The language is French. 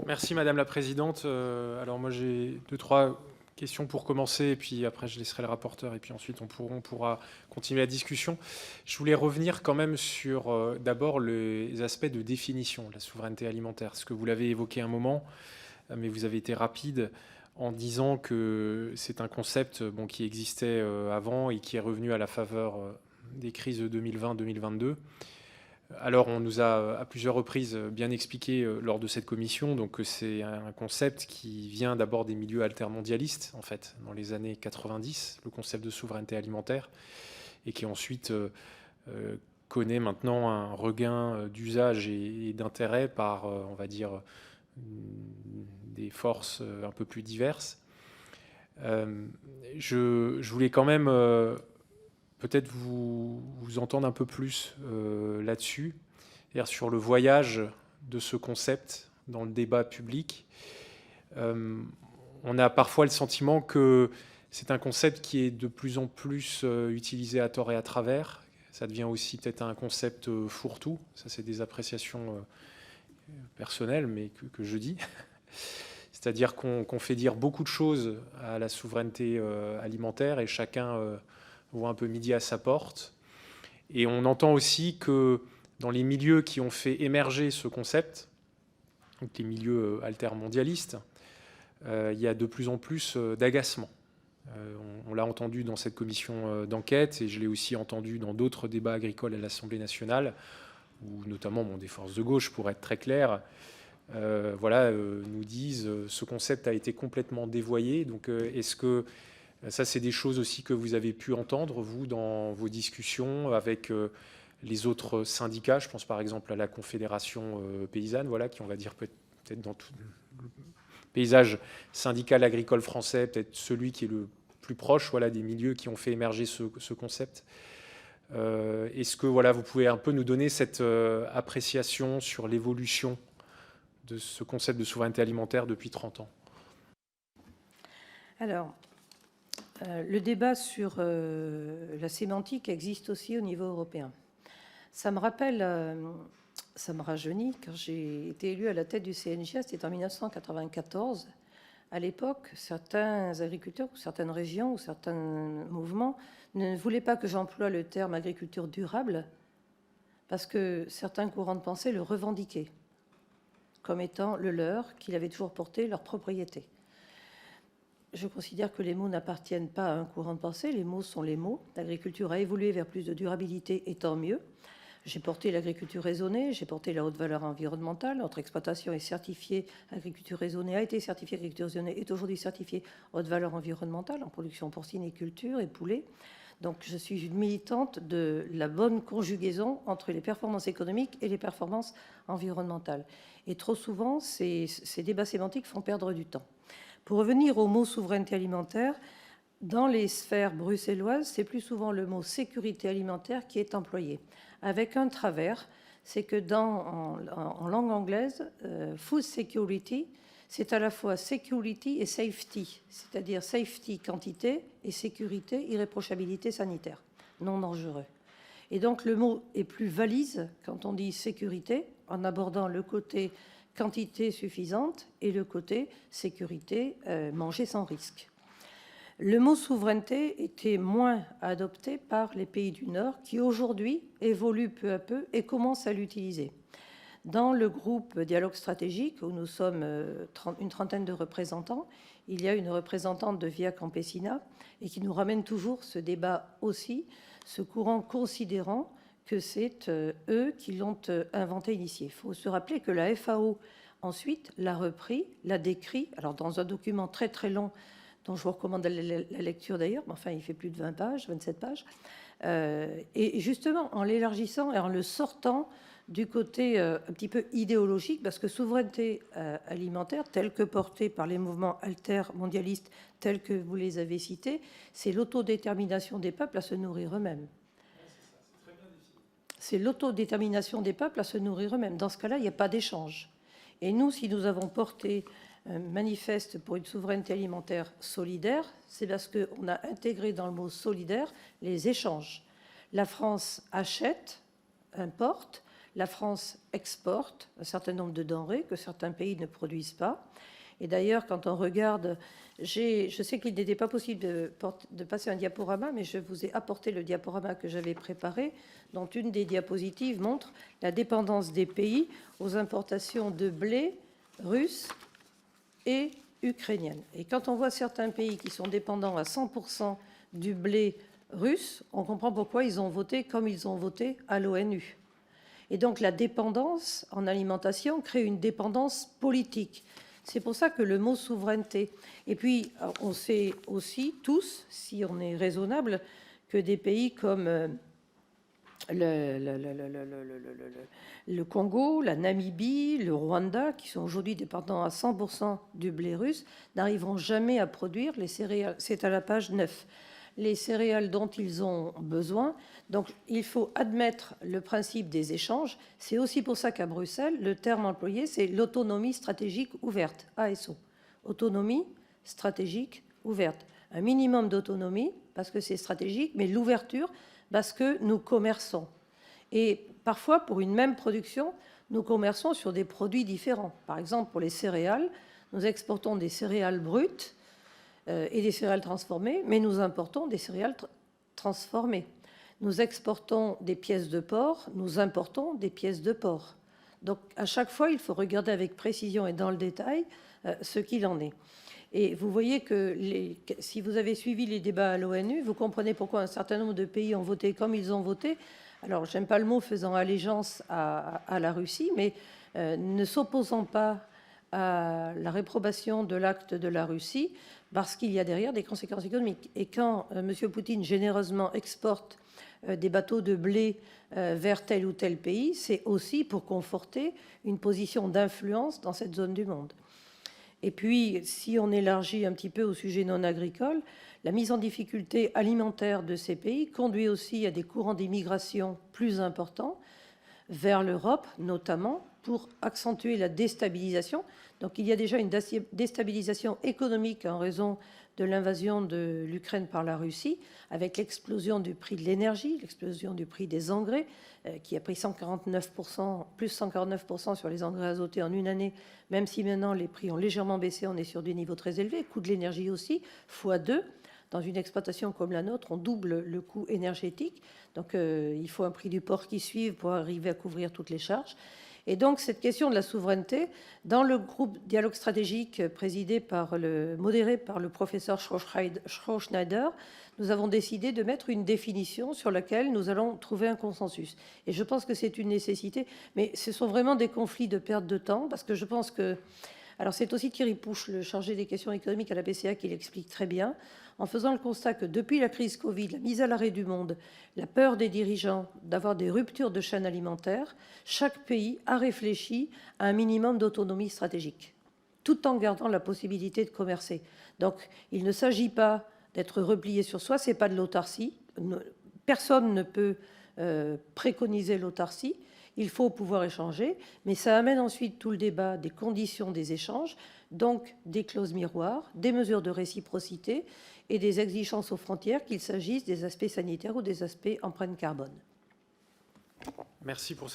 Merci Madame la Présidente. Alors moi j'ai 2-3 questions pour commencer et puis après je laisserai le rapporteur et puis ensuite on pourra continuer la discussion. Je voulais revenir quand même sur d'abord les aspects de définition de la souveraineté alimentaire, ce que vous l'avez évoqué un moment, mais vous avez été rapide en disant que c'est un concept qui existait avant et qui est revenu à la faveur des crises de 2020-2022. Alors, on nous a à plusieurs reprises bien expliqué lors de cette commission que c'est un concept qui vient d'abord des milieux altermondialistes, en fait, dans les années 90, le concept de souveraineté alimentaire, et qui ensuite connaît maintenant un regain d'usage et d'intérêt par, on va dire, des forces un peu plus diverses. Je voulais quand même peut-être vous entendre un peu plus là-dessus, c'est-à-dire sur le voyage de ce concept dans le débat public. On a parfois le sentiment que c'est un concept qui est de plus en plus utilisé à tort et à travers. Ça devient aussi peut-être un concept fourre-tout. Ça, c'est des appréciations personnelles, mais que je dis. C'est-à-dire qu'on fait dire beaucoup de choses à la souveraineté alimentaire et chacun voit un peu midi à sa porte. Et on entend aussi que dans les milieux qui ont fait émerger ce concept, donc les milieux altermondialistes, il y a de plus en plus d'agacement. On l'a entendu dans cette commission d'enquête et je l'ai aussi entendu dans d'autres débats agricoles à l'Assemblée nationale, où notamment des forces de gauche, pour être très clair, nous disent ce concept a été complètement dévoyé. Donc est-ce que ça, c'est des choses aussi que vous avez pu entendre, vous, dans vos discussions avec les autres syndicats? Je pense par exemple à la Confédération paysanne, qui, on va dire, peut-être dans tout le paysage syndical agricole français, peut-être celui qui est le plus proche des milieux qui ont fait émerger ce concept. Est-ce que vous pouvez un peu nous donner cette appréciation sur l'évolution de ce concept de souveraineté alimentaire depuis 30 ans? Alors, le débat sur la sémantique existe aussi au niveau européen. Ça me rappelle, ça me rajeunit, quand j'ai été élue à la tête du CNGA, c'était en 1994. À l'époque, certains agriculteurs ou certaines régions ou certains mouvements ne voulaient pas que j'emploie le terme agriculture durable parce que certains courants de pensée le revendiquaient comme étant le leur, qu'il avait toujours porté leur propriété. Je considère que les mots n'appartiennent pas à un courant de pensée, les mots sont les mots. L'agriculture a évolué vers plus de durabilité, et tant mieux. J'ai porté l'agriculture raisonnée, j'ai porté la haute valeur environnementale. Notre exploitation est certifiée agriculture raisonnée, a été certifiée agriculture raisonnée, est aujourd'hui certifiée haute valeur environnementale en production porciniculture et poulet. Donc je suis une militante de la bonne conjugaison entre les performances économiques et les performances environnementales. Et trop souvent, ces débats sémantiques font perdre du temps. Pour revenir au mot souveraineté alimentaire, dans les sphères bruxelloises, c'est plus souvent le mot sécurité alimentaire qui est employé, avec un travers, c'est que en langue anglaise, food security, c'est à la fois security et safety, c'est-à-dire safety, quantité, et sécurité, irréprochabilité sanitaire, non dangereux. Et donc le mot est plus valise quand on dit sécurité, en abordant le côté quantité suffisante et le côté sécurité, manger sans risque. Le mot souveraineté était moins adopté par les pays du Nord qui aujourd'hui évoluent peu à peu et commencent à l'utiliser. Dans le groupe Dialogue stratégique, où nous sommes une trentaine de représentants, il y a une représentante de Via Campesina et qui nous ramène toujours ce débat aussi, ce courant considérant que c'est eux qui l'ont inventé, initié. Il faut se rappeler que la FAO, ensuite, l'a repris, l'a décrit, alors dans un document très très long, dont je vous recommande la lecture d'ailleurs, mais enfin il fait plus de 20 pages, 27 pages, et justement en l'élargissant et en le sortant du côté un petit peu idéologique, parce que souveraineté alimentaire, telle que portée par les mouvements altermondialistes, tels que vous les avez cités, c'est l'autodétermination des peuples à se nourrir eux-mêmes. C'est l'autodétermination des peuples à se nourrir eux-mêmes. Dans ce cas-là, il n'y a pas d'échange. Et nous, si nous avons porté un manifeste pour une souveraineté alimentaire solidaire, c'est parce qu'on a intégré dans le mot solidaire les échanges. La France achète, importe, La France exporte un certain nombre de denrées que certains pays ne produisent pas. Et d'ailleurs, quand on regarde, je sais qu'il n'était pas possible de passer un diaporama, mais je vous ai apporté le diaporama que j'avais préparé, dont une des diapositives montre la dépendance des pays aux importations de blé russe et ukrainienne. Et quand on voit certains pays qui sont dépendants à 100% du blé russe, on comprend pourquoi ils ont voté comme ils ont voté à l'ONU. Et donc la dépendance en alimentation crée une dépendance politique. C'est pour ça que le mot souveraineté. Et puis, on sait aussi tous, si on est raisonnable, que des pays comme le Congo, la Namibie, le Rwanda, qui sont aujourd'hui dépendants à 100% du blé russe, n'arriveront jamais à produire les céréales. C'est à la page 9. Les céréales dont ils ont besoin. Donc, il faut admettre le principe des échanges. C'est aussi pour ça qu'à Bruxelles, le terme employé, c'est l'autonomie stratégique ouverte, ASO. Autonomie stratégique ouverte. Un minimum d'autonomie, parce que c'est stratégique, mais l'ouverture, parce que nous commerçons. Et parfois, pour une même production, nous commerçons sur des produits différents. Par exemple, pour les céréales, nous exportons des céréales brutes, et des céréales transformées, mais nous importons des céréales transformées. Nous exportons des pièces de porc, nous importons des pièces de porc. Donc, à chaque fois, il faut regarder avec précision et dans le détail ce qu'il en est. Et vous voyez que si vous avez suivi les débats à l'ONU, vous comprenez pourquoi un certain nombre de pays ont voté comme ils ont voté. Alors, j'aime pas le mot faisant allégeance à la Russie, mais ne s'opposant pas à la réprobation de l'acte de la Russie, parce qu'il y a derrière des conséquences économiques. Et quand M. Poutine généreusement exporte des bateaux de blé vers tel ou tel pays, c'est aussi pour conforter une position d'influence dans cette zone du monde. Et puis, si on élargit un petit peu au sujet non agricole, la mise en difficulté alimentaire de ces pays conduit aussi à des courants d'immigration plus importants vers l'Europe, notamment, pour accentuer la déstabilisation. Donc il y a déjà une déstabilisation économique en raison de l'invasion de l'Ukraine par la Russie, avec l'explosion du prix de l'énergie, l'explosion du prix des engrais, qui a pris 149%, plus 149% sur les engrais azotés en une année, même si maintenant les prix ont légèrement baissé, on est sur des niveaux très élevés, coût de l'énergie aussi, x2. Dans une exploitation comme la nôtre, on double le coût énergétique. Donc il faut un prix du porc qui suive pour arriver à couvrir toutes les charges. Et donc, cette question de la souveraineté, dans le groupe dialogue stratégique modéré par le professeur Schröder, nous avons décidé de mettre une définition sur laquelle nous allons trouver un consensus. Et je pense que c'est une nécessité, mais ce sont vraiment des conflits de perte de temps, parce que je pense que... Alors, c'est aussi Thierry Pouche, le chargé des questions économiques à la BCA, qui l'explique très bien, en faisant le constat que depuis la crise Covid, la mise à l'arrêt du monde, la peur des dirigeants d'avoir des ruptures de chaîne alimentaire, chaque pays a réfléchi à un minimum d'autonomie stratégique, tout en gardant la possibilité de commercer. Donc, il ne s'agit pas d'être replié sur soi, ce n'est pas de l'autarcie. Personne ne peut préconiser l'autarcie. Il faut pouvoir échanger, mais ça amène ensuite tout le débat des conditions des échanges, donc des clauses miroirs, des mesures de réciprocité et des exigences aux frontières, qu'il s'agisse des aspects sanitaires ou des aspects empreinte carbone. Merci pour cette